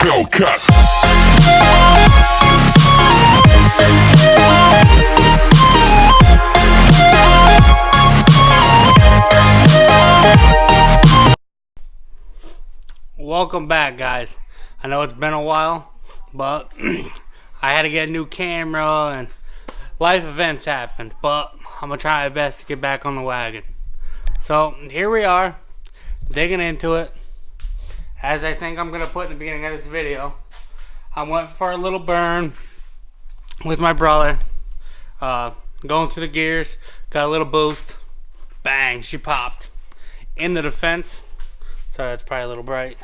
Hellcat. Welcome back, guys. I know it's been a while, but I had to get a new camera and life events happened, but I'm gonna try my best to get back on the wagon. So here we are, digging into it. As I think I'm gonna put in the beginning of this video, I went for a little burn with my brother, going through the gears, got a little boost, bang, she popped. In the defense, sorry that's probably a little bright.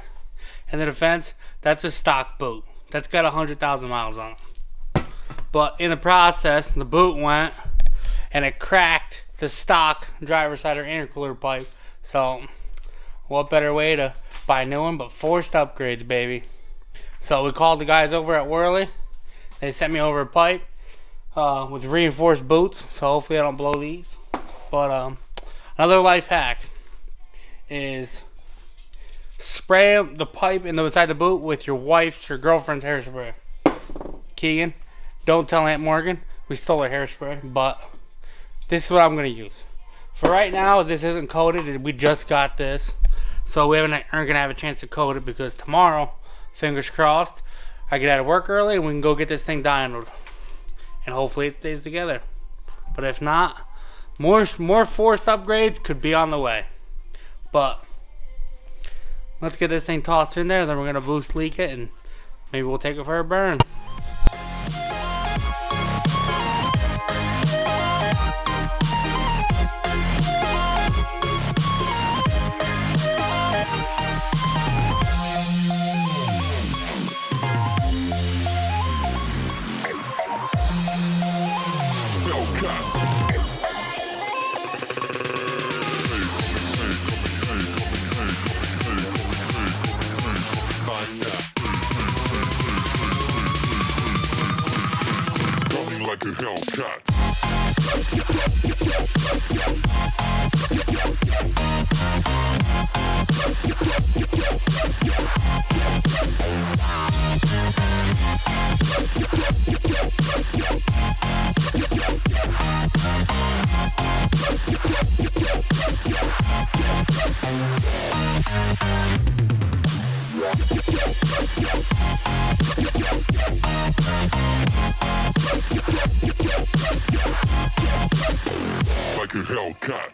In the defense, that's a stock boot. That's got 100,000 miles on it. But in the process, the boot went and it cracked the stock driver's side or intercooler pipe. So what better way to buy a new one but forced upgrades, baby. So we called the guys over at Worley. They sent me over a pipe with reinforced boots, so hopefully I don't blow these. But another life hack is spray the pipe inside the boot with your wife's or girlfriend's hairspray. Keegan, don't tell Aunt Morgan we stole her hairspray, but this is what I'm going to use. For right now, this isn't coated. We just got this, so we aren't going to have a chance to coat it because tomorrow, fingers crossed, I get out of work early and we can go get this thing dynoed. And hopefully it stays together. But if not, more forced upgrades could be on the way. But let's get this thing tossed in there, then we're going to boost leak it and maybe we'll take it for a burn. Like a Hellcat. Like a Hellcat. Like a Hellcat.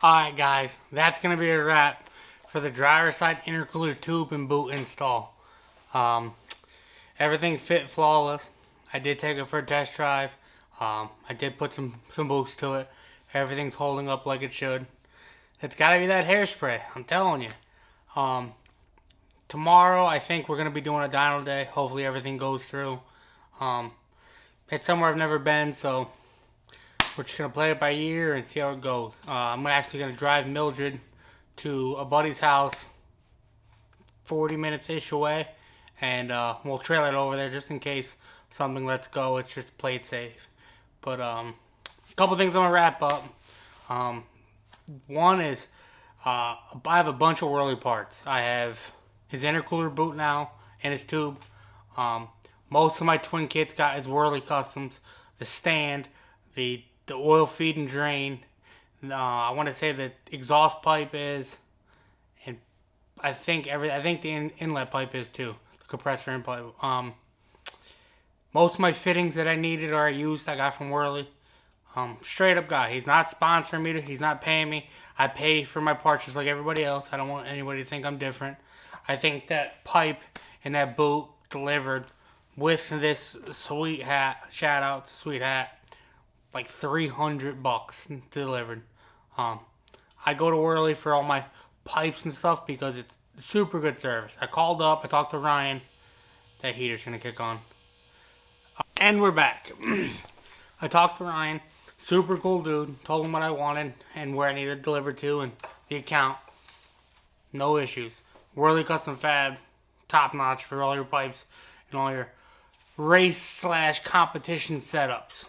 Alright guys, that's going to be a wrap for the driver side intercooler tube and boot install. Everything fit flawless. I did take it for a test drive. I did put some boost to it. Everything's holding up like it should. It's got to be that hairspray, I'm telling you. Tomorrow I think we're going to be doing a dyno day. Hopefully everything goes through. It's somewhere I've never been, so we're just going to play it by ear and see how it goes. I'm actually going to drive Mildred to a buddy's house 40 minutes-ish away, and we'll trail it over there just in case something lets go. It's just to play it safe. But a couple things I'm going to wrap up. One is I have a bunch of whirly parts. I have his intercooler boot now and his tube. Most of my twin kits got his whirly customs, the stand, the oil feed and drain. I want to say the exhaust pipe is, and I think the inlet pipe is too. The compressor inlet. Most of my fittings that I needed or I used, I got from Whirly. Straight up guy. He's not sponsoring me. He's not paying me. I pay for my parts just like everybody else. I don't want anybody to think I'm different. I think that pipe and that boot delivered with this sweet hat. Shout out to Sweet Hat. Like $300 delivered. I go to Whirly for all my pipes and stuff because it's super good service. I called up. I talked to Ryan. That heater's gonna kick on. And we're back. I talked to Ryan. Super cool dude. Told him what I wanted and where I needed it delivered to and the account. No issues. Whirly Custom Fab. Top notch for all your pipes and all your race/competition setups.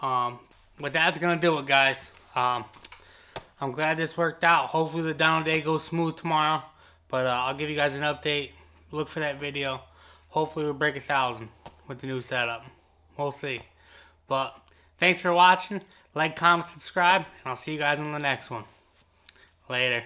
But that's gonna do it, guys. I'm glad this worked out. Hopefully the dyno day goes smooth tomorrow. But I'll give you guys an update. Look for that video. Hopefully we'll break 1,000 with the new setup. We'll see. But thanks for watching. Like, comment, subscribe, and I'll see you guys on the next one. Later.